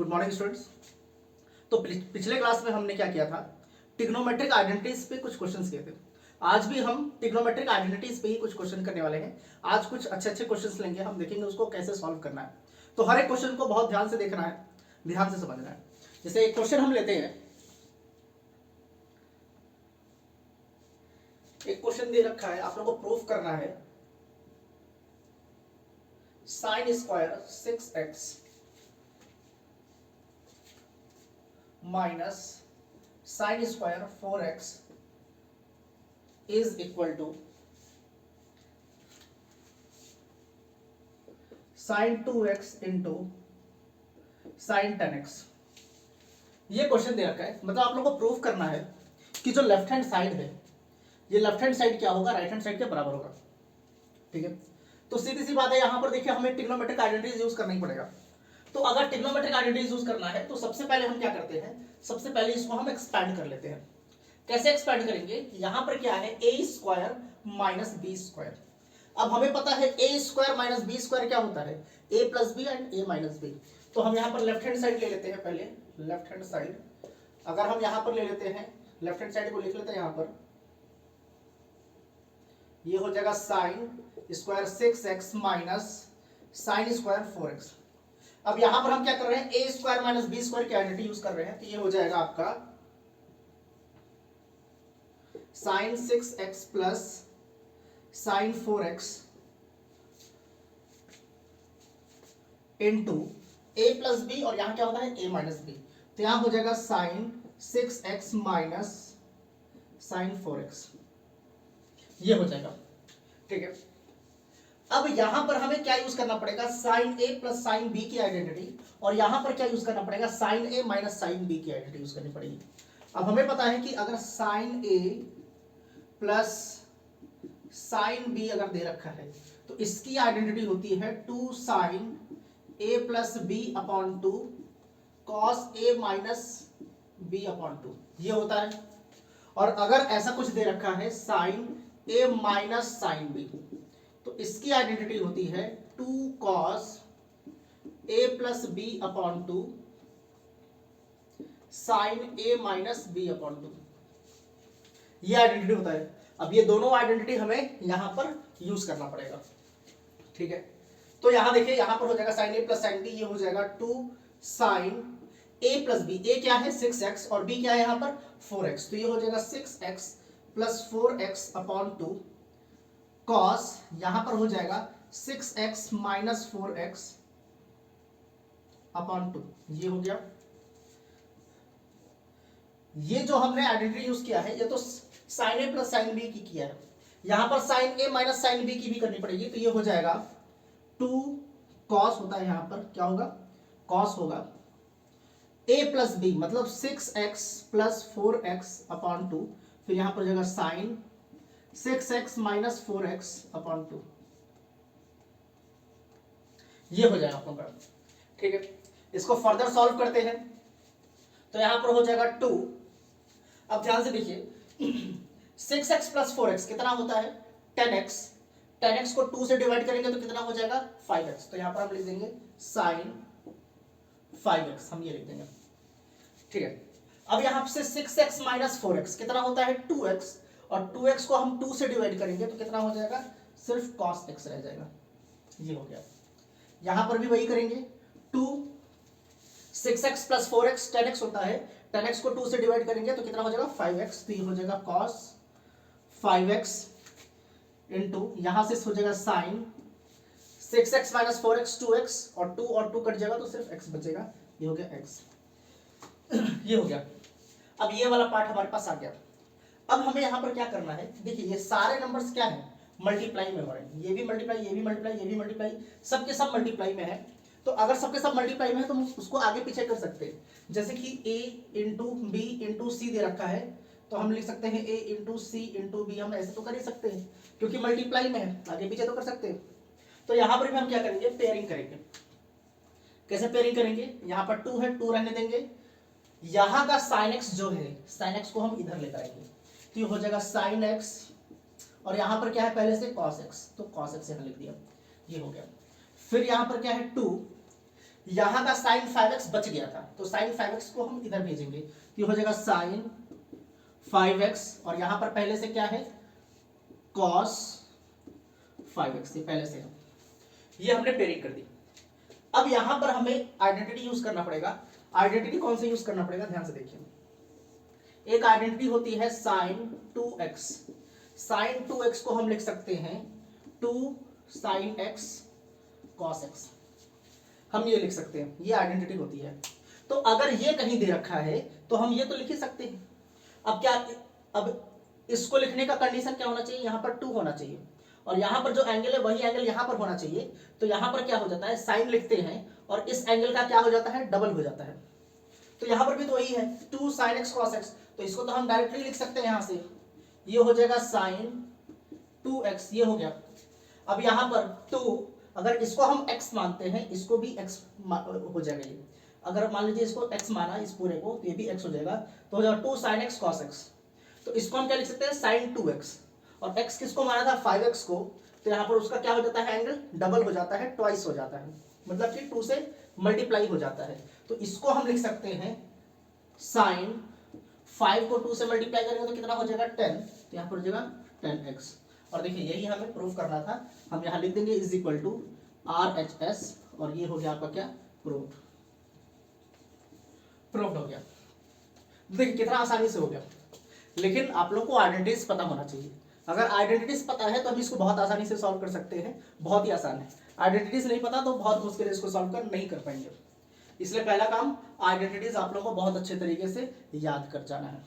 Good morning students. तो पिछले class में हमने क्या किया था, ट्रिग्नोमेट्रिक आइडेंटिटीज पे कुछ क्वेश्चंस किए थे। आज भी हम ट्रिग्नोमेट्रिक आइडेंटिटीज पे ही कुछ क्वेश्चन करने वाले हैं। आज कुछ अच्छे अच्छे क्वेश्चंस लेंगे, हम देखेंगे उसको कैसे सॉल्व करना है। तो हर एक क्वेश्चन को बहुत ध्यान से देखना है, ध्यान से समझना है। जैसे एक क्वेश्चन हम लेते हैं, एक क्वेश्चन दे रखा है, आप लोगों को प्रूफ करना है sine square 6x minus sine square 4x is equal to sine 2x into sine 10x। ये क्वेश्चन दे रखा है, मतलब आप लोगों को प्रूफ करना है कि जो लेफ्ट हैंड साइड है, ये लेफ्ट हैंड साइड क्या होगा, राइट हैंड साइड के बराबर होगा। ठीक है, तो सीधी सी बात है, यहां पर देखिए हमें ट्रिग्नोमेट्रिक आइडेंटिटीज यूज करना ही पड़ेगा। तो अगर ट्रिग्नोमेट्रिक आइडेंटिटीज यूज करना है तो सबसे पहले हम क्या करते हैं, सबसे पहले इसको हम एक्सपैंड कर लेते हैं। कैसे एक्सपैंड करेंगे, यहां पर क्या है A square minus B square. अब हमें पता है A square minus B square क्या होता है, A plus B and A minus B. तो हम यहां पर लेफ्ट हैंड साइड ले लेते हैं, पहले लेफ्ट हैंड साइड अगर हम यहां पर ले लेते हैं, लेफ्ट हैंड साइड को लिख लेते हैं यहां पर, ये हो जाएगा sine square 6x minus sine square 4x। अब यहां पर हम क्या कर रहे हैं, A square minus B square की आइडेंटिटी यूज कर रहे हैं, तो ये हो जाएगा आपका sine 6x plus sine 4x into A plus B, और यहां क्या होता है ए माइनस बी, तो यहां हो जाएगा sign 6x minus sign 4x। ये हो जाएगा। ठीक है, अब यहां पर हमें क्या यूज करना पड़ेगा, साइन ए प्लस साइन बी की आइडेंटिटी, और यहां पर क्या यूज करना पड़ेगा, साइन ए माइनस साइन बी की आइडेंटिटी यूज करनी पड़ेगी। अब हमें पता है कि अगर साइन ए प्लस साइन बी अगर दे रखा है तो इसकी आइडेंटिटी होती है 2 sign A plus B upon 2 cos A minus B upon 2, ये होता है। और अगर ऐसा कुछ दे रखा है साइन ए माइनस साइन बी, तो इसकी आइडेंटिटी होती है 2 cos A plus B upon 2 sign A minus B upon 2, ये आइडेंटिटी होता है। अब ये दोनों आइडेंटिटी हमें यहां पर यूज करना पड़ेगा। ठीक है, तो यहां देखिए, यहां पर हो जाएगा साइन ए प्लस साइन बी, ये हो जाएगा 2 साइन ए प्लस बी, ए क्या है 6x और बी क्या है यहां पर 4x, तो ये हो जाएगा 6x plus 4x upon 2 cos, यहां पर हो जाएगा 6x माइनस 4x अपॉन 2, ये हो गया। ये जो हमने आइडेंटिटी यूज किया है, ये तो साइन ए प्लस साइन बी की किया है, यहां पर साइन ए माइनस साइन बी की भी करनी पड़ेगी, तो ये हो जाएगा 2 कॉस होता है, यहां पर क्या होगा, कॉस होगा ए प्लस बी मतलब 6x प्लस 4x अपॉन 2, फिर यहां पर हो जाएगा sign 6x minus 4x upon 2, ये हो जाएगा आपका। ठीक है, इसको फर्दर सॉल्व करते हैं, तो यहां पर हो जाएगा 2। अब ध्यान से देखिए 6x प्लस 4x कितना होता है 10x, 10x को 2 से डिवाइड करेंगे तो कितना हो जाएगा 5x, तो यहां पर हम लिख देंगे साइन 5x, हम ये लिख देंगे। ठीक है, अब यहां से 6x माइनस 4x कितना होता है 2x, और 2x को हम 2 से डिवाइड करेंगे तो कितना हो जाएगा, सिर्फ cos x रह जाएगा, ये हो गया। यहां पर भी वही करेंगे, 2 6x प्लस 4x 10x होता है, 10x को 2 से डिवाइड करेंगे तो कितना हो जाएगा 5x, तो ये हो जाएगा cos 5x इंटू यहां से हो जाएगा sign 6x minus 4x 2x, और 2 कट जाएगा तो सिर्फ x बचेगा, ये हो गया x। ये हो गया। अब ये वाला पार्ट हमारे पास आ गया। अब हमें यहां पर क्या करना है, देखिए ये सारे नंबर्स क्या है, मल्टीप्लाई में हो रहे हैं, ये भी मल्टीप्लाई, ये भी मल्टीप्लाई, ये भी मल्टीप्लाई, सबके सब मल्टीप्लाई में है। तो अगर सबके सब मल्टीप्लाई में है तो हम उसको आगे पीछे कर सकते हैं, जैसे कि a into B into C दे रखा है, तो हम लिख सकते हैं a into C into B, हम ऐसे तो कर ही सकते हैं क्योंकि मल्टीप्लाई में है, आगे पीछे तो कर सकते हैं। तो यहां पर भी हम क्या करेंगे, पेयरिंग करेंगे। कैसे पेयरिंग करेंगे, यहां पर 2 है, 2 रहने देंगे, यहां का साइन एक्स जो है, साइन एक्स को हम इधर लेकर आएंगे, तो ये हो जाएगा साइन एक्स, और यहां पर क्या है पहले से cos x, तो cos x यहां लिख दिया, ये हो गया। फिर यहां पर क्या है 2, यहाँ का साइन 5x बच गया था, तो साइन 5x को हम इधर भेजेंगे, तो हो जाएगा साइन 5x, और यहाँ पर पहले से क्या है cos 5x, ये पहले से है, ये हमने पेयरिंग कर दी। अब यहाँ पर हमें आइडेंटिटी यूज करना पड़ेगा। आइडेंटिटी कौन से यूज करना पड़ेगा, ध्यान से देखिए। एक आइडेंटिटी होती है sin 2x, sin 2x को हम लिख सकते हैं 2 sin x cos x, हम ये लिख सकते हैं, ये आइडेंटिटी होती है। तो अगर ये कहीं दे रखा है तो हम ये तो लिख ही सकते हैं। अब क्या, अब इसको लिखने का कंडीशन क्या होना चाहिए, यहाँ पर 2 होना चाहिए, और यहाँ पर जो एंगल है वही एंगल यहाँ पर होना चाहिए। तो यहाँ पर क्या हो जाता है, साइन लिखते हैं और इस एंगल का क्या हो जाता है, डबल हो जाता है। तो यहाँ पर भी तो वही है 2 sin x cos x, तो इसको तो हम डायरेक्टली लिख सकते हैं यहाँ से, ये हो जाएगा sin 2x, ये हो गया। अब यहाँ पर 2, अगर इसको हम x मानते हैं, इसको भी x हो जाएगा ये। अगर मान लीजिए इसको x माना इस पूरे को, तो ये भी x हो जाएगा, तो हो जाएगा 2 sin x cos x। तो इसको हम क्या लिख सकते हैं, sin 2x, और x किसको माना था 5x को, तो यहाँ पर उसका क्या हो जाता है, एंगल डबल हो जाता है, ट्वाइस हो जाता है, मतलब कि 2 से मल्टीप्लाई हो जाता है। तो इसको हम लिख सकते हैं sin 5 को 2 से मल्टीप्लाई करेंगे तो कितना हो जाएगा 10, तो यहाँ पर हो जाएगा 10x। और देखिए यही हमें प्रूव करना था, हम यहाँ लिख देंगे इज इक्वल टू RHS, और ये हो गया आपका क्या, प्रूव्ड हो गया। देखिए कितना आसानी से हो गया। लेकिन आप लोग को आइडेंटिटीज पता होना चाहिए। अगर आइडेंटिटीज पता है तो हम इसको बहुत आसानी से सॉल्व कर सकते हैं, बहुत ही आसान है। आइडेंटिटीज नहीं पता तो बहुत मुश्किल है, इसको सॉल्व कर नहीं कर पाएंगे। इसलिए पहला काम आइडेंटिटीज आप लोगों को बहुत अच्छे तरीके से याद कर जाना है।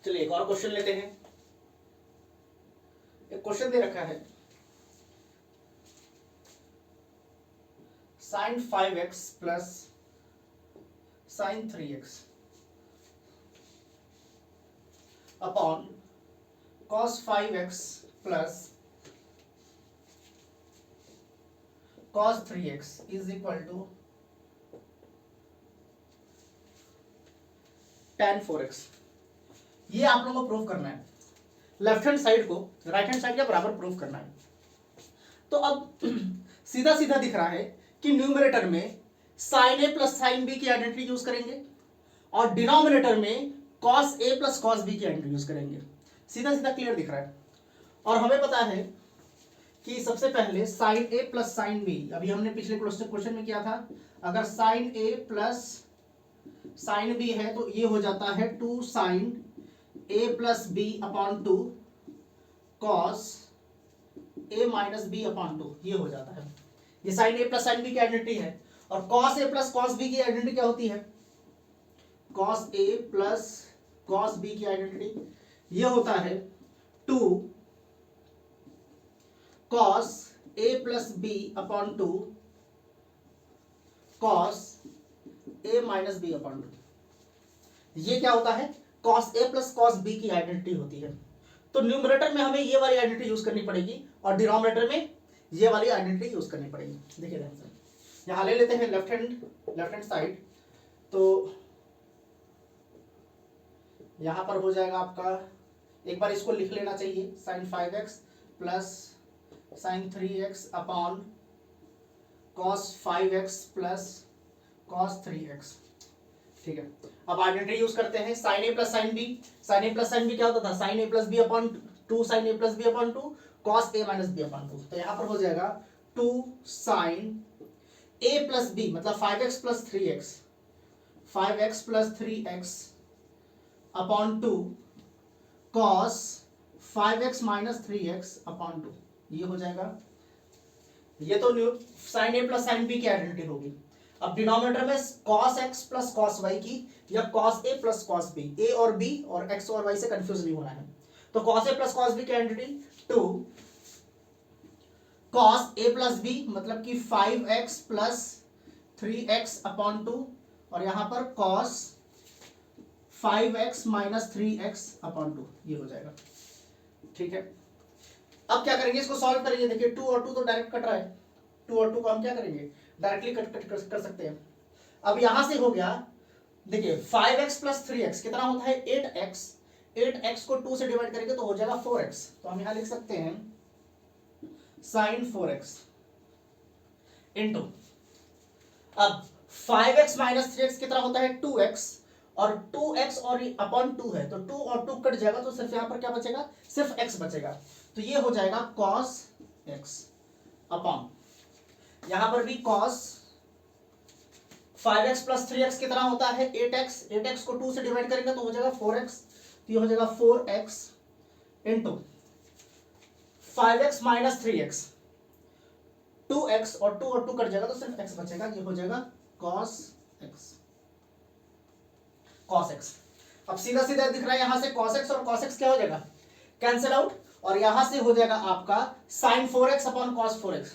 चलिए एक और क्वेश्चन लेते हैं। एक क्वेश्चन दे रखा है sin 5x plus sin 3x upon cos 5x plus cos 3x is equal to tan 4x। ये आप लोगों को प्रूव करना है, लेफ्ट हैंड साइड को राइट हैंड साइड के बराबर प्रूव करना है। तो अब सीधा सीधा दिख रहा है कि न्यूमरेटर में sin a plus sin b की आइडेंटिटी यूज करेंगे और डिनोमिनेटर में cos a plus cos b की आइडेंटिटी यूज करेंगे। सीधा सीधा क्लियर दिख रहा है। और हमें पता है कि सबसे पहले sin a plus sin b, अभी हमने पिछले क्वेश्चन में किया था, अगर sin a plus sin b है तो ये हो जाता है 2 sin a plus b upon 2 cos a minus b upon 2, ये हो जाता है। ये sin a plus sin b की आइडेंटिटी है। और cos a plus cos b की आइडेंटिटी क्या होती है, cos a plus cos b की आइडेंटिटी ये होता है 2 cos a plus b upon 2 cos a minus b upon 2। ये क्या होता है, cos a plus cos b की आइडेंटिटी होती है। तो न्यूमरेटर में हमें ये वाली आइडेंटिटी यूज करनी पड़ेगी और डिनोमिनेटर में ये वाली आइडेंटिटी यूज करनी पड़ेगी। देखिए ध्यान से, यहां ले लेते हैं लेफ्ट हैंड साइड, तो यहां पर हो जाएगा आपका, एक बार इसको लिख लेना चाहिए, sin 5x plus sin 3x upon cos 5x plus cos 3x। ठीक है, अब आइडेंटिटी यूज करते हैं sin a plus sin b। sin a plus sin b क्या होता था, sin a plus b upon 2 sin a plus b upon 2 cos a minus b upon 2। तो यहां पर हो जाएगा 2 sin a प्लस b मतलब 5x plus 3x, 5x plus 3x upon 2 cos 5x minus 3x upon 2, ये हो जाएगा। ये तो sin a plus sin b की आइडेंटिटी होगी। अब डिनोमिनेटर में cos x plus cos y की या cos a plus cos b, a और b और x और y से कंफ्यूज नहीं होना है। तो cos a plus cos b की identity 2 cos a plus b मतलब कि 5x प्लस 3x अपॉन 2, और यहां पर cos 5x minus 3x upon 2, ये हो जाएगा। ठीक है, अब क्या करेंगे, इसको सॉल्व करेंगे। देखिए 2 और 2 तो डायरेक्ट कट रहा है, 2 और 2 को हम क्या करेंगे, डायरेक्टली कट कर सकते हैं। अब यहां से हो गया देखिए 5x प्लस 3x कितना होता है 8x, 8x को 2 से डिवाइड करेंगे तो हो जाएगा 4x, तो हम यहां लिख सकते हैं साइन 4x इंटू, अब 5x माइनस 3x कितना होता है 2x, और 2x और अपॉन 2 है तो 2 और 2 कट जाएगा तो सिर्फ यहां पर क्या बचेगा, सिर्फ x बचेगा, तो ये हो जाएगा cos x अपॉन, यहां पर भी cos 5x प्लस 3x कितना होता है 8x, 8x को 2 से डिवाइड करेंगे तो हो जाएगा 4x, तो ये हो जाएगा 4x into 5x minus 3x 2x, और 2 और 2 कट जाएगा तो सिर्फ x बचेगा, ये हो जाएगा cos x, cos x। अब सीधा सीधा दिख रहा है यहां से cos x और cos x क्या हो जाएगा, कैंसिल आउट, और यहां से हो जाएगा आपका sin 4x upon cos 4x।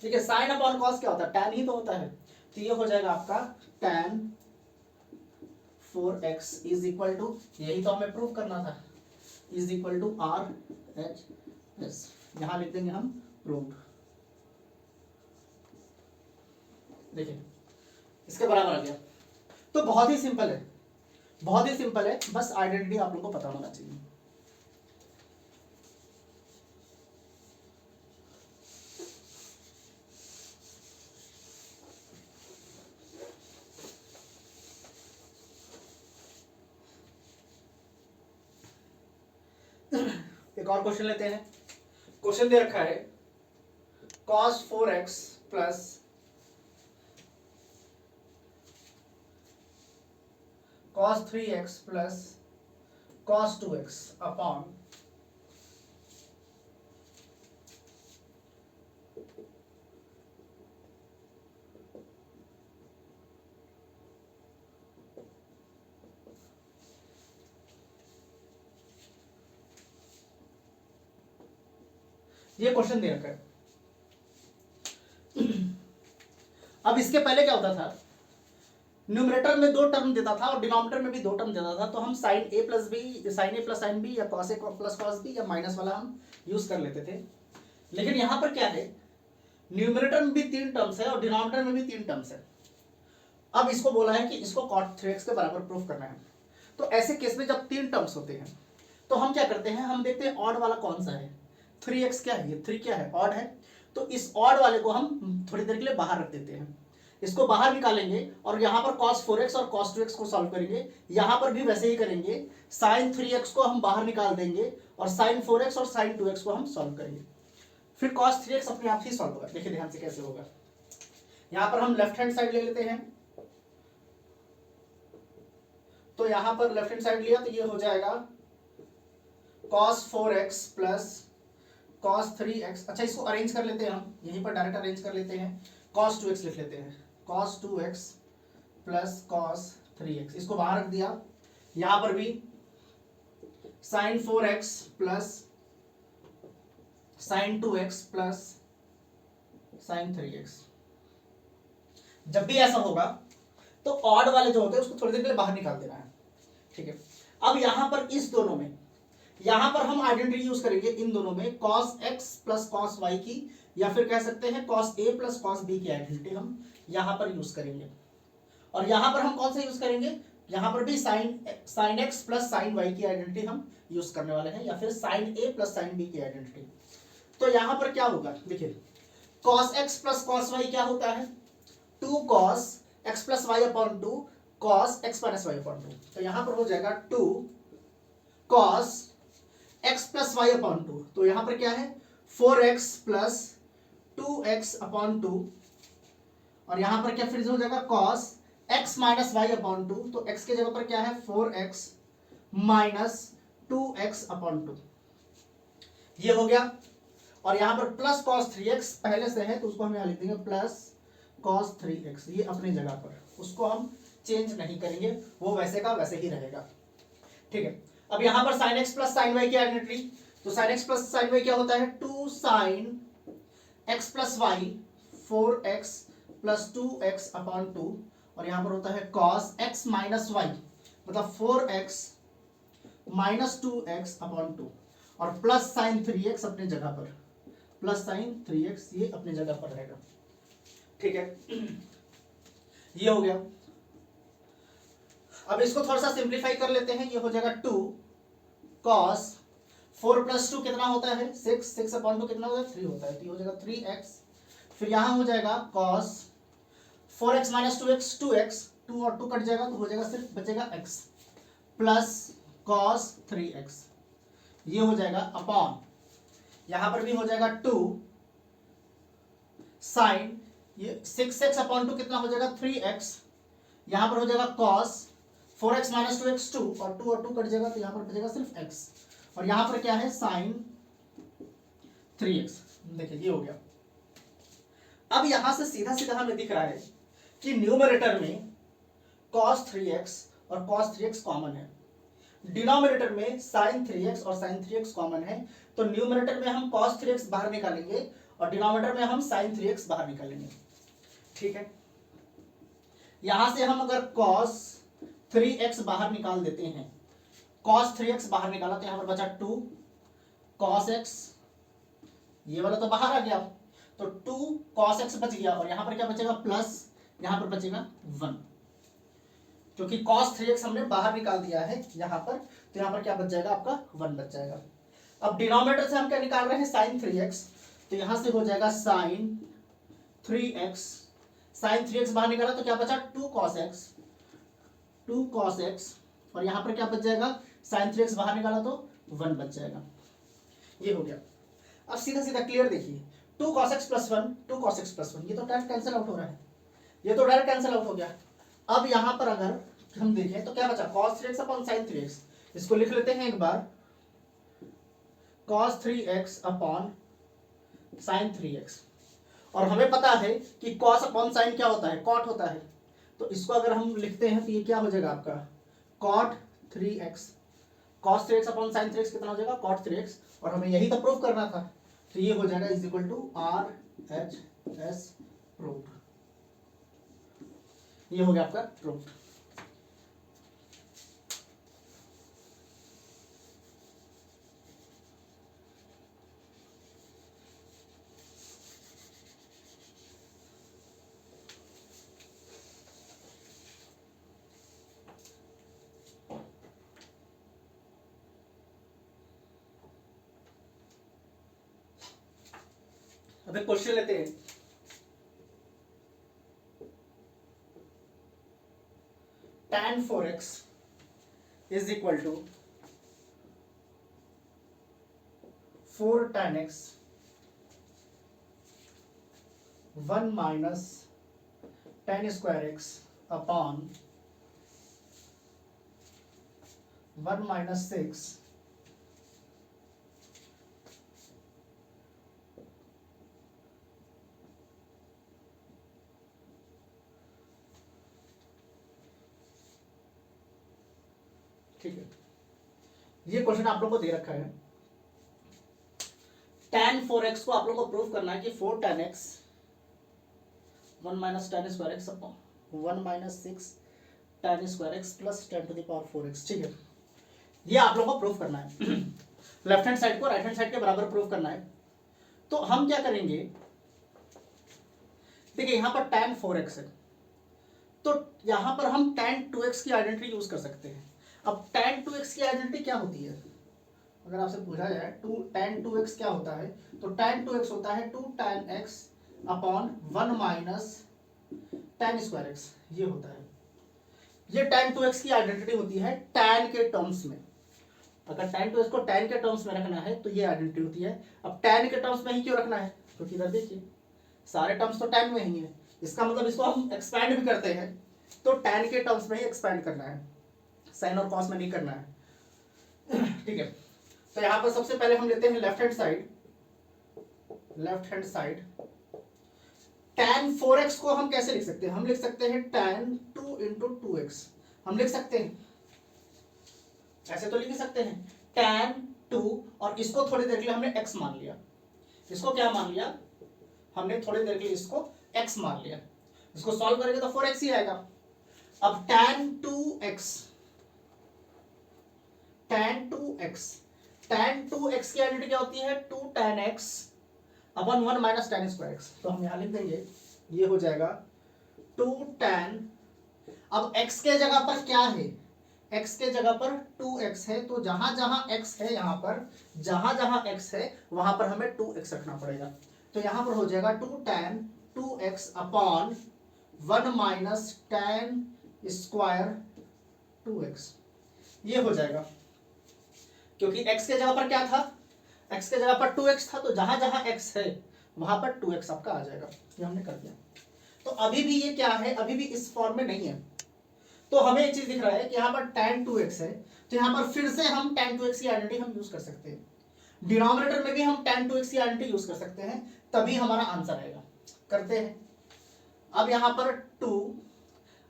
ठीक है, sin अपॉन cos क्या होता है, tan ही तो होता है, तो ये हो जाएगा आपका tan 4x is equal to, यही तो हमें प्रूव करना था, इज इक्वल टू RHS, यहां लिख देंगे हम प्रूव्ड। देखिए इसके बराबर आ गया, तो बहुत ही सिंपल है, बहुत ही सिंपल है, बस आइडेंटिटी आप लोगों को पता होना चाहिए। एक और क्वेश्चन लेते हैं, क्वेश्चन दे रखा है cos 4x plus cos 3x plus cos 2x upon ये क्वेश्चन दे रखा है। अब इसके पहले क्या होता था, न्यूमरेटर में 2 टर्म देता था और डिनोमिनेटर में भी 2 टर्म देता था, तो हम साइन ए प्लस बी, साइन ए प्लस साइन बी, या cos A plus cos B, या माइनस वाला हम यूज कर लेते थे। लेकिन यहां पर क्या है, न्यूमरेटर में भी 3 टर्म्स है और डिनोमिनेटर में भी 3 टर्म्स है। अब इसको बोला है कि इसको cot 3x के बराबर प्रूफ करना है, तो ऐसे केस में जब 3 टर्म्स होते हैं तो हम क्या करते हैं, हम देखते हैं ऑड वाला कौन सा है, 3x क्या है, ये 3 क्या है, ऑड है, तो इस ऑड वाले को हम थोड़ी देर के लिए बाहर रख देते हैं, इसको बाहर निकालेंगे और यहाँ पर cos 4x और cos 2x को सॉल्व करेंगे, यहाँ पर भी वैसे ही करेंगे, sin 3x को हम बाहर निकाल देंगे और sin 4x और sin 2x को हम सॉल्व करेंगे, फिर cos 3x अपने आप ही सॉल्व होगा। देखिए ध्यान से कैसे होगा, यहाँ पर हम लेफ्ट हैंड साइड ले लेते हैं, तो यहाँ पर लेफ्ट हैंड साइड लिया तो ये हो जाएगा cos 4x plus cos 3x, अच्छा इसको अरेंज कर लेते हैं हम, यहीं पर डायरेक्ट अरेंज कर लेते हैं, cos 2x लिख लेते हैं, cos 2x plus cos 3x, इसको बाहर रख दिया, यहां पर भी sin 4x plus sin 2x plus sin 3x। जब भी ऐसा होगा तो ऑड वाले जो होते हैं उसको थोड़ी देर के लिए बाहर निकाल देना है, ठीक है। अब यहां पर इस दोनों में, यहां पर हम आइडेंटिटी यूज करेंगे इन दोनों में cos x plus cos y की, या फिर कह सकते हैं cos a plus cos b की आइडेंटिटी हम यहां पर यूज करेंगे, और यहां पर हम कौन सा यूज करेंगे, यहां पर भी sin x plus sin y की आइडेंटिटी हम यूज करने वाले हैं, या फिर sin a plus sin b की आइडेंटिटी। तो यहां पर क्या होगा, देखिए cos x plus cos y क्या होता है, 2 cos x plus y upon 2 cos x minus y upon 2, तो यहां पर हो जाएगा 2 cos x plus y upon 2, तो यहां पर क्या है 4x प्लस 2x अपॉन 2, और यहां पर क्या फिर हो जाएगा cos x minus y upon 2, तो x के जगह पर क्या है 4x माइनस 2x अपॉन 2, ये हो गया, और यहां पर प्लस cos 3x पहले से है तो उसको हम यहां लिख देंगे प्लस cos 3x, ये अपनी जगह पर, उसको हम चेंज नहीं करेंगे, वो वैसे का वैसे ही रहेगा, ठीक है। अब यहां पर sin x plus sin y की आइडेंटिटी, तो sin x plus sin y क्या होता है 2 sin x plus y 4x plus 2x upon 2, और यहां पर होता है cos x माइनस y मतलब 4x माइनस 2x अपॉन 2, और प्लस sin 3x अपने जगह पर, प्लस sin 3x ये अपने जगह पर रहेगा, ठीक है। ये हो गया। अब इसको थोड़ा सा सिंप्लीफाई कर लेते हैं, ये हो जाएगा 2 cos 4 + 2 कितना होता है 6, 6/2 कितना होता है 3 होता है, तो ये हो जाएगा 3x। फिर यहाँ हो जाएगा cos 4x - 2x 2x, 2 और 2 कट जाएगा तो हो जाएगा सिर्फ बचेगा x प्लस cos 3x, ये हो जाएगा अपॉन यहाँ पर भी हो जाएगा 2 साइन ये 6x/2 कितना हो जाएगा 3x, यहाँ पर हो जाएगा cos 4x - 2x 2 और 2 कट जाएगा तो यहाँ पर बचेगा सिर्फ x, और यहाँ पर क्या है साइन 3x। देखिए ये हो गया। अब यहाँ से सीधा सीधा हमें दिख रहा है कि न्यूमरेटर में cos 3x और cos 3x कॉमन है, डिनोमिनेटर में sin 3x और sin 3x कॉमन है, तो न्यूमरेटर में हम cos 3x बाहर निकालेंगे और डिनोमिनेटर में हम sin 3x बाहर निकालेंगे। ठीक है, यहां से हम अगर cos 3x बाहर निकाल देते हैं, cos 3x बाहर निकाला तो यहां पर बचा 2 cos x, ये वाला तो बाहर आ गया, तो 2 cos x बच गया, और यहां पर क्या बचेगा प्लस, यहां पर बचेगा 1, क्योंकि cos 3x हमने बाहर निकाल दिया है यहां पर, तो यहां पर क्या बच जाएगा आपका 1 बच जाएगा। अब डिनोमिनेटर से हम क्या निकाल रहे हैं sin 3x, तो यहां से हो जाएगा sin 3x, sin 3x बाहर निकाला तो क्या बचा 2 cos x, और यहां पर क्या बच जाएगा sin 3x बाहर निकाला तो 1 बच जाएगा। ये हो गया। अब सीधा सीधा क्लियर देखिए, 2 cos x + 1 2 cos x + 1, ये तो डायरेक्ट कैंसिल आउट हो रहा है, ये तो डायरेक्ट कैंसिल आउट हो गया। अब यहां पर अगर हम देखें तो क्या बचा cos 3x upon sin 3x, इसको लिख लेते हैं एक बार, cos 3x upon sin 3x, और हमें पता है कि cos अपॉन sin क्या होता है cot होता है, तो इसको अगर हम लिखते हैं तो ये क्या हो जाएगा आपका cot 3x, cos 3x upon sin 3x कितना हो जाएगा cot 3x, और हमें यही तो प्रूफ करना था, तो ये हो जाएगा RHS प्रूफ, ये हो गया आपका प्रूफ। अब एक क्वेश्चन लेते हैं, tan 4x is equal to 4 tan x 1 minus tan square x upon 1 - 6 ठीक है, ये क्वेश्चन आप लोग को दे रखा है। tan 4x को आप लोग को प्रूव करना है कि 4 tan x 1 minus tan square x upon 1 - 6 tan square x plus 10⁴x। ठीक है, ये आप लोग को प्रूव करना है। लेफ्ट हैंड साइड को राइट हैंड साइड के बराबर प्रूव करना है, तो हम क्या करेंगे, देखिए यहां पर tan 4x है, तो यहां पर हम tan 2x की आइडेंटिटी यूज कर सकते हैं। अब tan 2x की आइडेंटिटी क्या होती है, अगर आपसे पूछा जाए tan 2x क्या होता है, तो tan 2x होता है 2 tan x upon 1 minus tan square x, ये होता है। ये tan 2x की आइडेंटिटी होती है tan के टर्म्स में, अगर tan 2x को tan के टर्म्स में रखना है तो ये आइडेंटिटी होती है। अब tan के टर्म्स में ही क्यों रखना है, क्योंकि इधर देखिए सारे टर्म्स तो tan में ही है, इसका मतलब इसको हम एक्सपैंड भी करते हैं तो tan के टर्म्स में ही एक्सपैंड करना है, साइन और कॉस में नहीं करना है। ठीक है, तो यहां पर सबसे पहले हम लेते हैं left hand side. tan 4x को हम कैसे लिख सकते हैं, हम लिख सकते हैं tan 2 × 2x, हम लिख सकते हैं ऐसे तो लिख सकते हैं tan 2, और इसको थोड़ी देर के लिए हमने x मान लिया, इसको क्या मान लिया हमने, थोड़ी देर के लिए इसको x मान लिया, इसको सॉल्व करेंगे तो 4x ही आएगा। अब tan 2x की आइडेंटिटी क्या होती है 2 tan x upon 1 minus tan square x, तो हम यहां लिख देंगे, ये हो जाएगा 2 tan, अब x के जगह पर क्या है, x के जगह पर 2x है, तो जहां जहां x है, यहाँ पर जहां जहां x है वहां पर हमें 2x रखना पड़ेगा। तो यहां पर हो जाएगा 2 tan 2x upon 1 minus tan square 2x, ये हो जाएगा। क्योंकि x के जगह पर क्या था, x के जगह पर 2x था, तो जहां जहां x है वहां पर 2x आपका आ जाएगा। ये हमने कर दिया। तो अभी भी ये क्या है, अभी भी इस फॉर्म में नहीं है। तो हमें एक चीज दिख रहा है कि यहाँ पर tan 2x है, तो यहाँ पर फिर से हम tan 2x की आइडेंटिटी हम यूज कर सकते हैं। डिनोमिनेटर में भी हम tan 2x की आइडेंटिटी यूज कर सकते हैं, तभी हमारा आंसर आएगा। करते हैं। अब यहाँ पर 2,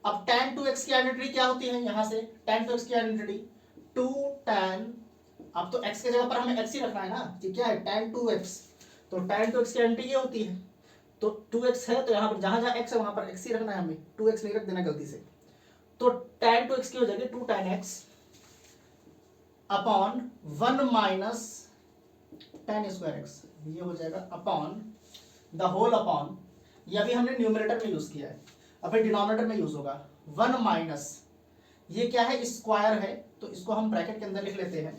अब tan 2x की आइडेंटिटी क्या होती है, यहाँ से tan 2x की आइडेंटिटी 2 tan, अब तो x के जगह पर हमें x ही रखना है ना, कि क्या है tan 2x, तो tan 2x की आइडेंटिटी ये होती है। तो 2x है, तो यहाँ पर जहां जहां x है वहां पर x ही रखना है, हमें 2x नहीं रख देना गलती से। तो tan 2x की हो जाएगी 2 tan x upon 1 minus tan square x, ये हो जाएगा अपॉन द होल अपॉन, ये अभी हमने न्यूमरेटर में यूज किया है, अभी डिनोमिनेटर में यूज होगा 1 माइनस, ये क्या है स्क्वायर है, तो इसको हम ब्रैकेट के अंदर लिख लेते हैं।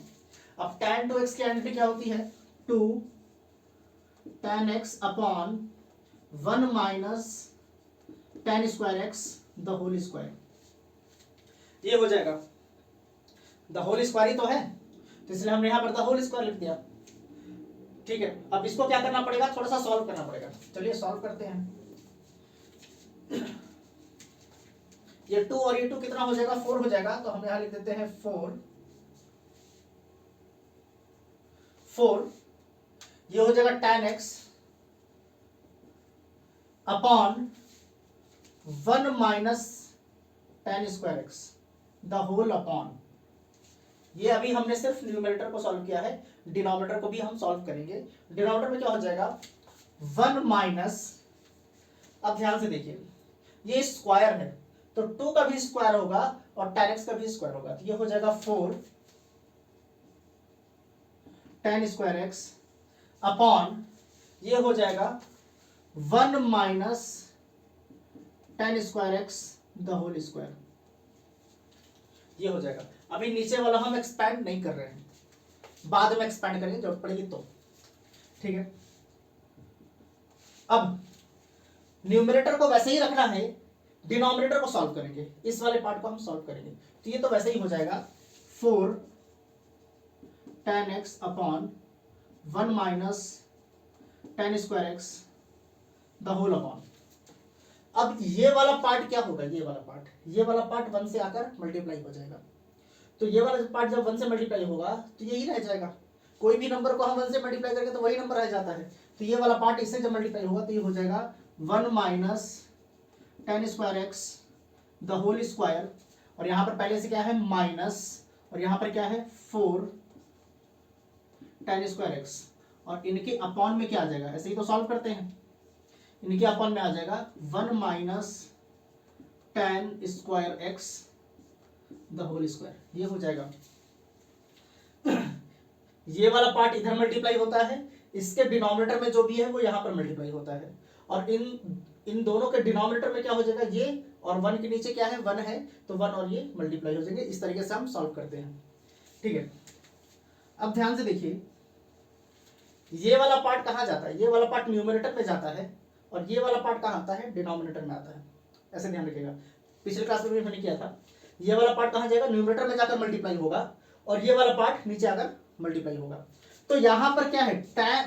अब tan 2x की आइडेंटिटी क्या होती है, 2 tan x upon 1 minus tan square x the whole square, ये हो जाएगा। द होल स्क्वायर ही तो है, तो इसलिए हमने यहां पर द होल स्क्वायर लिख दिया। ठीक है, अब इसको क्या करना पड़ेगा, थोड़ा सा सॉल्व करना पड़ेगा। चलिए सॉल्व करते हैं। ये 2 और ये 2 कितना हो जाएगा, 4 हो जाएगा, तो हम यहां लिख देते हैं 4, ये हो जाएगा tan x upon 1 minus tan square x the whole upon, ये अभी हमने सिर्फ न्यूमरेटर को सॉल्व किया है, डिनोमिनेटर को भी हम सॉल्व करेंगे। डिनोमिनेटर में क्या हो जाएगा 1 माइनस, अब ध्यान से देखिए ये स्क्वायर है, तो 2 का भी स्क्वायर होगा और tan x का भी स्क्वायर होगा, तो ये हो जाएगा 4 tan स्क्वायर x अपॉन, ये हो जाएगा 1 minus tan square x the whole square, ये हो जाएगा। अभी नीचे वाला हम एक्सपैंड नहीं कर रहे हैं, बाद में एक्सपैंड करेंगे जरूरत पड़ेगी तो। ठीक है, अब न्यूमरेटर को वैसे ही रखना है, डिनोमिनेटर को सॉल्व करेंगे, इस वाले पार्ट को हम सॉल्व करेंगे। तो ये तो वैसे ही हो जाएगा 4 tan x upon 1 minus tan square x the whole upon. अब ये वाला पार्ट क्या होगा, ये वाला पार्ट 1 से आकर मल्टीप्लाई हो जाएगा। तो ये वाला पार्ट जब 1 से मल्टीप्लाई होगा तो यही रह जाएगा, कोई भी नंबर को हम 1 से मल्टीप्लाई करेंगे तो वही नंबर रह जाता है। तो ये वाला पार्ट इससे जब मल्टीप्लाई होगा तो ये हो जाएगा 1 minus tan square x the whole square, और यहाँ पर पहले से क्या है माइनस, और यहाँ पर क्या है 4 tan स्क्वायर x, और इनके अपॉन में क्या आ जाएगा, ऐसे ही तो सॉल्व करते हैं, इनके अपॉन में आ जाएगा 1 minus tan square x the whole square, ये हो जाएगा। ये वाला पार्ट इधर मल्टीप्लाई होता है, इसके डिनोमिनेटर में जो भी है वो यहाँ पर मल्टीप्लाई होता है, और इन दोनों के डिनोमिनेटर में क्या हो जाएगा ये, और 1 के नीचे क्या है 1 है, तो 1 और ये मल्टीप्लाई हो जाएंगे। इस तरीके से हम सॉल्व करते हैं। ठीक है, अब ध्यान से देखिए ये वाला पार्ट कहाँ जाता है, ये वाला पार्ट न्यूमरेटर में जाता है, और ये वाला पार्ट कहाँ आता है, डिनोमिनेटर में आता है। ऐसे ध्यान रखिएगा, पिछले क्लास में भी मैंने किया था, ये वाला पार्ट कहाँ जाएगा, न्यूमरेटर में जाकर मल्टीप्लाई होगा, और ये वाला पार्ट नीचे आकर मल्टीप्लाई होगा। तो यहाँ पर क्या है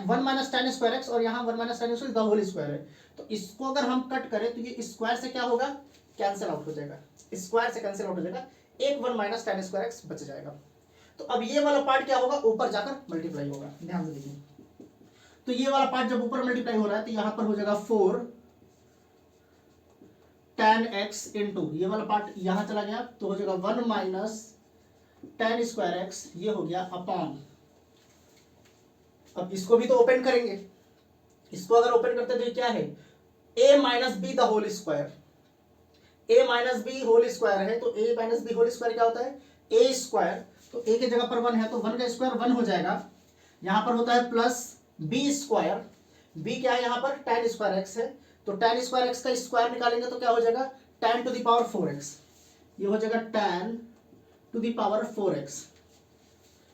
1 माइनस tan स्क्वायर x, और यहाँ 1 minus tan square the whole square है। तो इसको अगर हम कट करें तो ये स्क्वायर से क्या होगा, कैंसिल आउट हो जाएगा, स्क्वायर से कैंसिल आउट हो जाएगा, एक 1 माइनस tan स्क्वायर x बच जाएगा। तो अब ये वाला पार्ट क्या होगा, ऊपर जाकर मल्टीप्लाई होगा। ध्यान से देखिए, तो ये वाला पार्ट जब ऊपर मल्टीप्लाई हो रहा है तो यहाँ पर हो जाएगा 4 tan x इंटू, ये वाला पार्ट यहाँ चला गया तो हो जाएगा 1 माइनस tan स्क्वायर x, ये हो गया अपॉन। अब इसको भी तो ओपन करेंगे, इसको अगर ओपन करते तो ये क्या है a minus b the whole square, a minus b whole square है, तो a minus b whole square क्या होता है a स्क्वायर, तो a की जगह पर 1 है तो 1 का स्क्वायर 1 हो जाएगा, यहाँ पर होता है प्लस b स्क्वायर, b क्या है यहाँ पर tan स्क्वायर x है, तो tan स्क्वायर x का स्क्वायर निकालेंगे तो क्या हो जाएगा tan to the power 4x, ये हो जाएगा tan to the power 4x।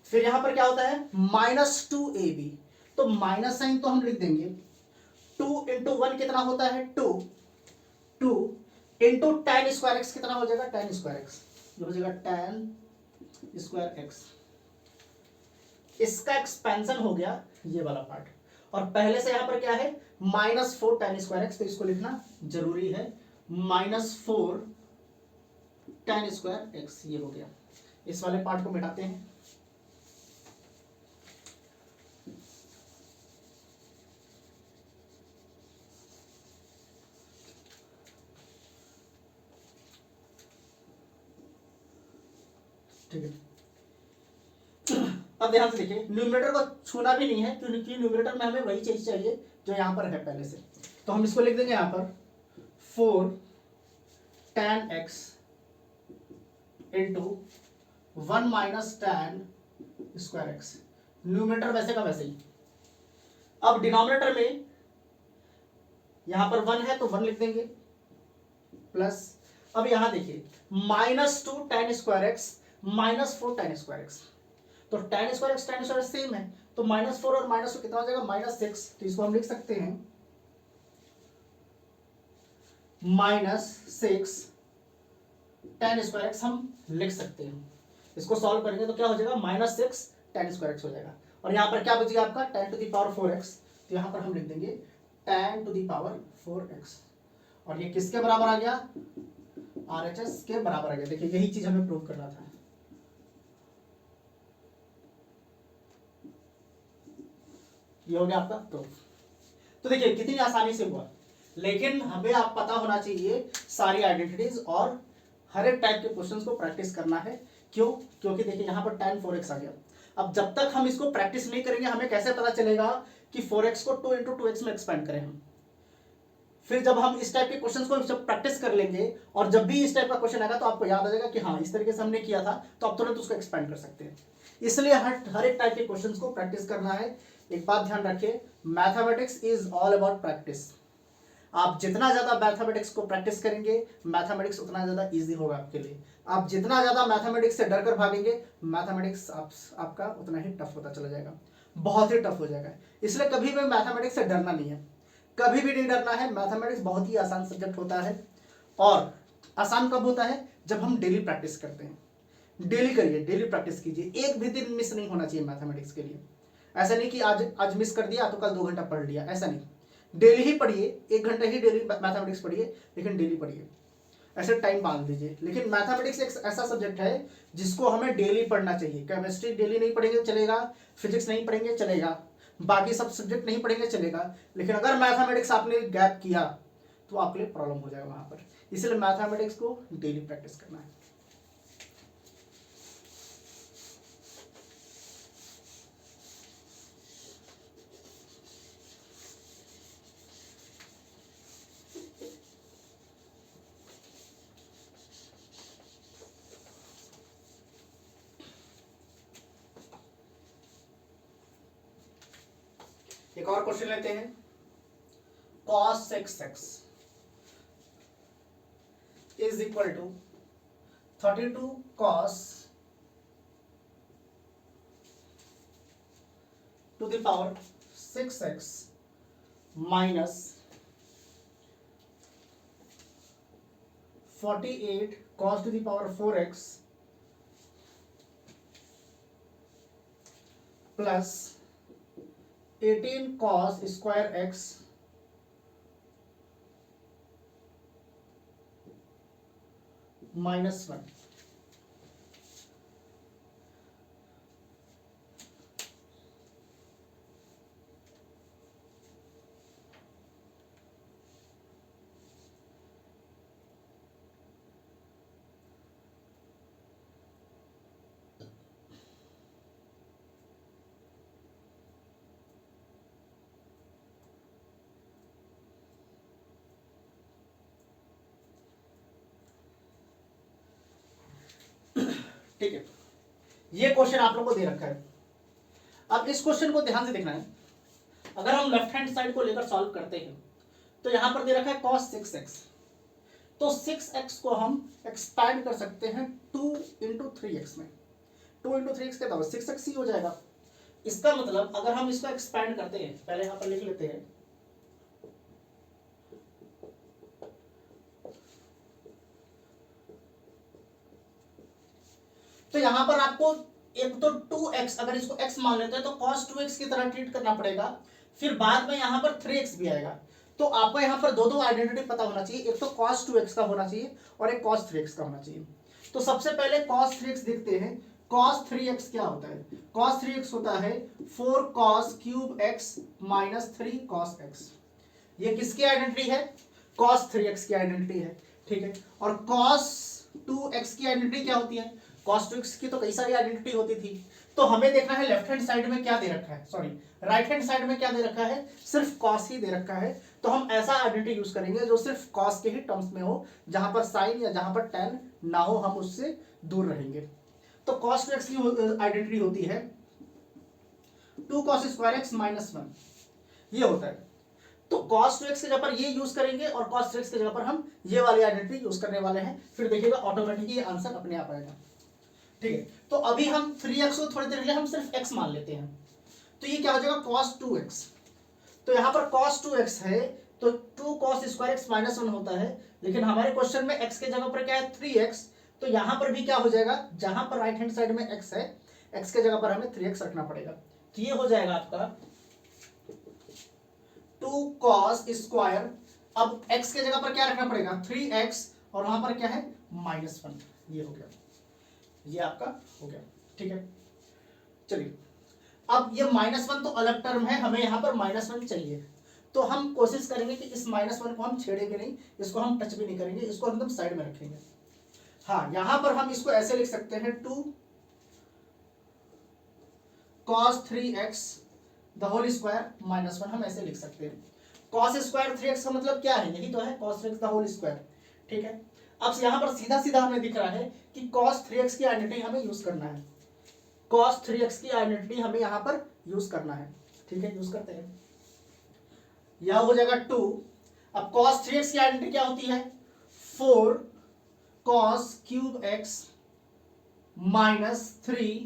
फिर यहां पर क्या होता है -2ab, तो माइनस साइन तो हम लिख देंगे, 2 इंटू 1 कितना होता है 2, 2 इंटू tan स्क्वायर एक्स कितना हो जाएगा tan स्क्वायर एक्स, ये हो जाएगा tan स्क्वायर एक्स। इसका एक्सपेंशन हो गया ये वाला पार्ट, और पहले से यहां पर क्या है -4 tan स्क्वायर एक्स, तो इसको लिखना जरूरी है -4 tan स्क्वायर एक्स, ये हो गया। इस वाले पार्ट को मिटाते हैं, ठीक है। अब ध्यान से देखिए, न्यूमरेटर को छूना भी नहीं है क्योंकि न्यूमरेटर में हमें वही चीज चाहिए जो यहां पर है पहले से, तो हम इसको लिख देंगे यहां पर 4 tan x into 1 minus tan square x, numerator वैसे का वैसे ही। अब डिनोमिनेटर में यहां पर 1 है तो 1 लिख देंगे प्लस, अब यहां देखिए -2 tan square x -4 tan square x, तो tan स्क्वायर एक्स सेम है, तो -4 और -2 कितना हो जाएगा -6, तो इसको हम लिख सकते हैं -6 tan स्क्वायर एक्स हम लिख सकते हैं। इसको सॉल्व करेंगे तो क्या हो जाएगा -6 tan स्क्वायर एक्स हो जाएगा, और यहाँ पर क्या बचेगा आपका tan to the power 4x, तो यहाँ पर हम लिख देंगे tan to the power 4x, और ये किसके बराबर आ गया RHS के बराबर आ गया। देखिए यही चीज हमें प्रूव करना था, ये हो गया आपका प्रूफ। तो देखिए कितनी आसानी से हुआ, लेकिन हमें आप पता होना चाहिए सारी आइडेंटिटीज और हर एक टाइप के क्वेश्चंस को प्रैक्टिस करना है। क्यों? क्योंकि देखिए यहाँ पर tan 4x आ गया, अब जब तक हम इसको प्रैक्टिस नहीं करेंगे हमें कैसे पता चलेगा कि 4x को 2 इंटू 2x में एक्सपेंड करें हम। फिर जब हम इस टाइप के क्वेश्चंस को जब प्रैक्टिस कर लेंगे और जब भी इस टाइप का क्वेश्चन आएगा तो आपको याद आ जाएगा कि हाँ इस तरीके से हमने किया था, तो आप तुरंत उसको एक्सपेंड कर सकते हैं। इसलिए हर एक टाइप के क्वेश्चंस को प्रैक्टिस करना है। एक बात ध्यान रखिए, mathematics is all about practice. आप जितना ज्यादा मैथमेटिक्स को प्रैक्टिस करेंगे मैथमेटिक्स उतना ज्यादा इजी होगा आपके लिए। आप जितना ज्यादा मैथमेटिक्स से डर कर भागेंगे मैथमेटिक्स आपका उतना ही टफ होता चला जाएगा, बहुत ही टफ हो जाएगा। इसलिए कभी भी मैथमेटिक्स से डरना नहीं है, कभी भी नहीं डरना है। मैथमेटिक्स बहुत ही आसान सब्जेक्ट होता है, और आसान कब होता है जब हम डेली प्रैक्टिस करते हैं। डेली करिए, डेली प्रैक्टिस कीजिए, एक भी दिन मिस नहीं होना चाहिए मैथमेटिक्स के लिए। ऐसा नहीं कि आज मिस कर दिया तो कल 2 घंटा पढ़ लिया, ऐसा नहीं। डेली ही पढ़िए, 1 घंटा ही डेली मैथमेटिक्स पढ़िए, लेकिन डेली पढ़िए, ऐसे टाइम बांध दीजिए। लेकिन मैथमेटिक्स एक ऐसा सब्जेक्ट है जिसको हमें डेली पढ़ना चाहिए। केमिस्ट्री डेली नहीं पढ़ेंगे चलेगा, फिजिक्स नहीं पढ़ेंगे चलेगा, बाकी सब सब्जेक्ट नहीं पढ़ेंगे चलेगा, लेकिन अगर मैथमेटिक्स आपने गैप किया तो आपके लिए प्रॉब्लम हो जाएगा वहां पर। इसलिए मैथमेटिक्स को डेली प्रैक्टिस करना है। एक और क्वेश्चन लेते हैं, cos 6x is equal to 32 cos to the power 6x minus 48 cos to the power 4x plus 18 cos square x -1। ठीक है, ये क्वेश्चन आप लोग को दे रखा है। अब इस क्वेश्चन को ध्यान से देखना है। अगर हम लेफ्ट हैंड साइड को लेकर सॉल्व करते हैं तो यहां पर दे रखा है cos 6x, तो 6x को हम एक्सपैंड कर सकते हैं 2 इंटू 3x में। 2 इंटू 3x क्या होगा, 6x ही हो जाएगा। इसका मतलब अगर हम इसको एक्सपैंड करते हैं, पहले यहां पर लिख लेते हैं, तो यहां पर आपको एक तो 2x, अगर इसको x मान लेते हैं तो cos 2x की तरह ट्रीट करना पड़ेगा, फिर बाद में यहां पर 3x भी आएगा। तो आपको यहां पर दो आइडेंटिटी पता होना चाहिए, एक तो cos 2x का होना चाहिए और एक cos 3x का होना चाहिए। तो सबसे पहले cos 3x देखते हैं। cos 3x क्या होता है, cos 3x होता है 4 cos cube x minus 3 cos x। ये किसकी आइडेंटिटी है, cos 3x की आइडेंटिटी है, ठीक है। और cos 2x की आइडेंटिटी क्या होती है, cos 2x की तो कई सारी आइडेंटिटी होती थी। तो हमें देखना है लेफ्ट हैंड साइड में क्या दे रखा है, सॉरी राइट हैंड साइड में क्या दे रखा है, सिर्फ cos ही दे रखा है। तो हम ऐसा आइडेंटिटी यूज करेंगे जो सिर्फ cos के ही टर्म्स में हो, जहां पर sin या जहां पर tan ना हो, हम उससे दूर रहेंगे। तो cos 2x की आइडेंटिटी होती है 2 cos स्क्वायर x माइनस 1, ये होता है। तो cos 2x की जगह पर ये यूज करेंगे और cos 3x की जगह पर हम ये वाली आइडेंटिटी यूज करने वाले हैं। फिर देखिएगा ऑटोमेटिकली ये आंसर अपने आप आएगा, ठीक है। तो अभी हम 3x को थोड़ी देर के लिए हम सिर्फ x मान लेते हैं, तो ये क्या हो जाएगा cos 2x। तो यहाँ पर cos 2x है, तो 2 cos स्क्वायर x माइनस 1 होता है, लेकिन हमारे क्वेश्चन में x के जगह पर क्या है 3x, तो यहाँ पर भी क्या हो जाएगा, जहां पर राइट हैंड साइड में x है, x के जगह पर हमें 3x रखना पड़ेगा। तो ये हो जाएगा आपका 2 cos स्क्वायर, अब x के जगह पर क्या रखना पड़ेगा 3x, और वहां पर क्या है माइनस 1, ये हो गया, ये आपका हो गया, ठीक है। चलिए अब ये माइनस 1 तो अलग टर्म है, हमें यहाँ पर माइनस 1 चाहिए, तो हम कोशिश करेंगे कि इस माइनस 1 को हम छेड़ेंगे नहीं, इसको हम टच भी नहीं करेंगे, इसको एकदम साइड में रखेंगे। हाँ, यहां पर हम इसको ऐसे लिख सकते हैं 2 cos 3x the whole square minus 1, हम ऐसे लिख सकते हैं। cos स्क्वायर 3x का मतलब क्या है, यही तो है cos 3x the whole square, ठीक है। अब यहाँ पर सीधा सीधा हमें दिख रहा है कि cos 3x की आइडेंटिटी हमें यूज करना है, cos 3x की आइडेंटिटी हमें यहाँ पर यूज करना है, ठीक है, यूज करते हैं। यह हो जाएगा 2, अब cos 3x की आइडेंटिटी क्या होती है 4 cos cube x minus 3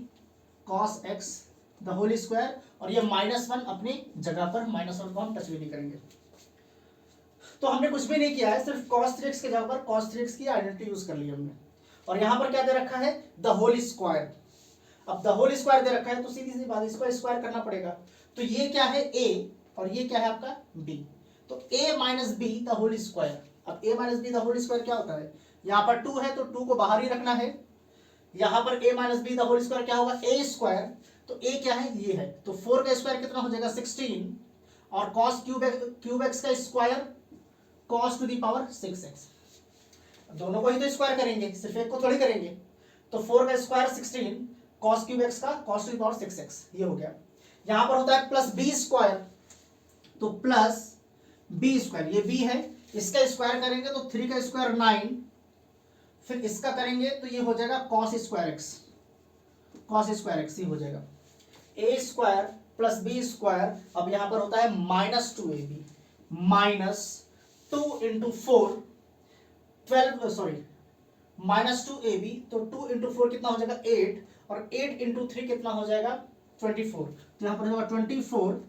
cos x the whole square, और ये माइनस 1 अपनी जगह पर, माइनस 1 को हम टच भी नहीं करेंगे। तो हमने कुछ भी नहीं किया है, सिर्फ cos 3x के जगह पर cos 3x की आइडेंटिटी यूज कर ली हमने, और यहां पर क्या दे रखा है द होल स्क्वायर। अब द होल स्क्वायर दे रखा है, तो सीधी सी बात, इसको स्क्वायर करना पड़ेगा। तो ये क्या है a और ये क्या है आपका b, तो a minus b the whole square. अब a minus b the whole square क्या होता है, यहाँ पर 2 है तो 2 को बाहर ही रखना है, यहाँ पर a minus b the whole square क्या होगा a स्क्वायर, तो a क्या है ये है, तो 4 का स्क्वायर कितना हो जाएगा 16, और cos क्यूब x का square cos to the power 6x, दोनों को ही तो स्क्वायर करेंगे, सिर्फ एक को थोड़ी करेंगे। तो 4 का स्क्वायर 16 cos क्यूब x का cos to the power 6x, ये हो गया। यहां पर होता है प्लस बी स्क्वायर, तो प्लस बी स्क्वायर, ये b है, इसका स्क्वायर करेंगे तो 3 का स्क्वायर 9, फिर इसका करेंगे तो ये हो जाएगा cos स्क्वायर x ही हो जाएगा, a square plus b square. अब यहां पर होता है minus 2ab minus 2 into 4 12, sorry minus 2ab, तो 2 इंटू 4 कितना हो जाएगा 8, और 8 इंटू 3 कितना हो जाएगा 24, तो यहाँ पर होगा 24,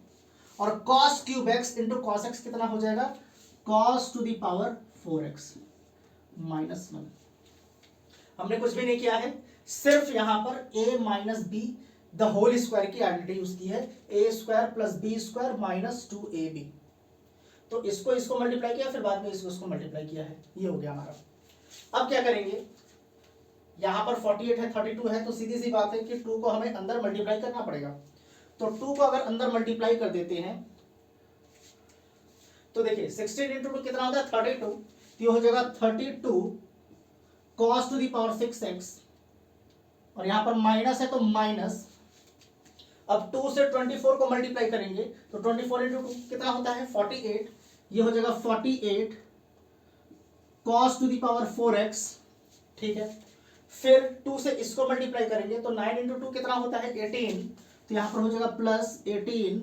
और cos cube x into cos x कितना हो जाएगा cos to the power 4x minus 1। हमने कुछ भी नहीं किया है, सिर्फ यहाँ पर a minus b the whole square की आइडेंटिटी यूज की है, a square plus b square minus 2ab, तो इसको मल्टीप्लाई किया, फिर बाद में इसको मल्टीप्लाई किया है, ये हो गया हमारा। अब क्या करेंगे, यहां पर 48 है 32 है, तो सीधी सी बात है कि 2 को हमें अंदर मल्टीप्लाई करना पड़ेगा। तो 2 को अगर अंदर मल्टीप्लाई कर देते हैं तो देखिए 16 इंटू 2 कितना होता है 32, तो ये हो जाएगा 32 cos to the power 6x, और यहां पर माइनस है तो माइनस, अब 2 से 24 को मल्टीप्लाई करेंगे तो 24 इंटू 2 कितना होता है 48, ये हो जाएगा 48 cos to the power 4x, ठीक है। फिर 2 से इसको मल्टीप्लाई करेंगे तो 9 इंटू 2 कितना होता है 18, तो यहां पर हो जाएगा प्लस 18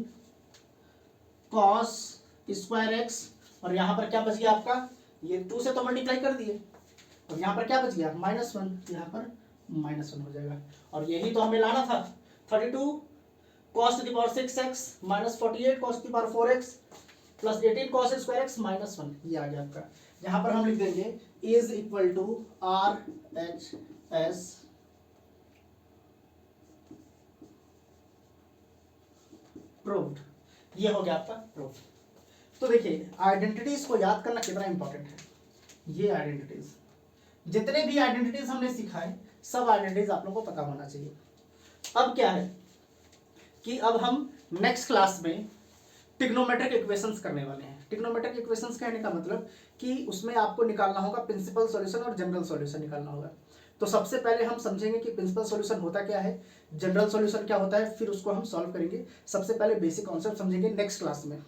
cos स्क्वायर x, और यहां पर क्या बच गया आपका ये 2 से तो मल्टीप्लाई कर दिए, और यहाँ पर क्या बच गया -1, यहाँ पर -1 हो जाएगा। और यही तो हमें लाना था, 32 cos to the power 6x minus 48 cos to the power 4x plus 18 cos square x -1, ये आ गया आपका। यहाँ पर हम लिख देंगे is equal to RHS proved, ये हो गया आपका प्रूफ। तो देखिए आइडेंटिटीज को याद करना कितना इंपॉर्टेंट है। ये आइडेंटिटीज, जितने भी आइडेंटिटीज हमने सिखाए सब आइडेंटिटीज आप लोगों को पता होना चाहिए। अब क्या है कि अब हम नेक्स्ट क्लास में ट्रिग्नोमेट्रिक इक्वेशंस करने वाले हैं। ट्रिग्नोमेट्रिक इक्वेशंस कहने का मतलब कि उसमें आपको निकालना होगा प्रिंसिपल सॉल्यूशन और जनरल सॉल्यूशन निकालना होगा। तो सबसे पहले हम समझेंगे कि प्रिंसिपल सॉल्यूशन होता क्या है, जनरल सॉल्यूशन क्या होता है, फिर उसको हम सॉल्व करेंगे। सबसे पहले बेसिक कॉन्सेप्ट समझेंगे नेक्स्ट क्लास में।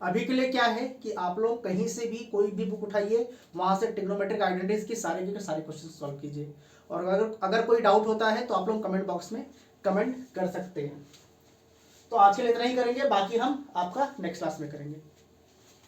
अभी के लिए क्या है कि आप लोग कहीं से भी कोई भी बुक उठाइए, वहां से ट्रिग्नोमेट्रिक आइडेंटिटीज की सारे के सारे क्वेश्चन सॉल्व कीजिए। और अगर कोई डाउट होता है तो आप लोग कमेंट बॉक्स में कमेंट कर सकते हैं। तो आज के लिए इतना ही करेंगे, बाकी हम आपका नेक्स्ट क्लास में करेंगे।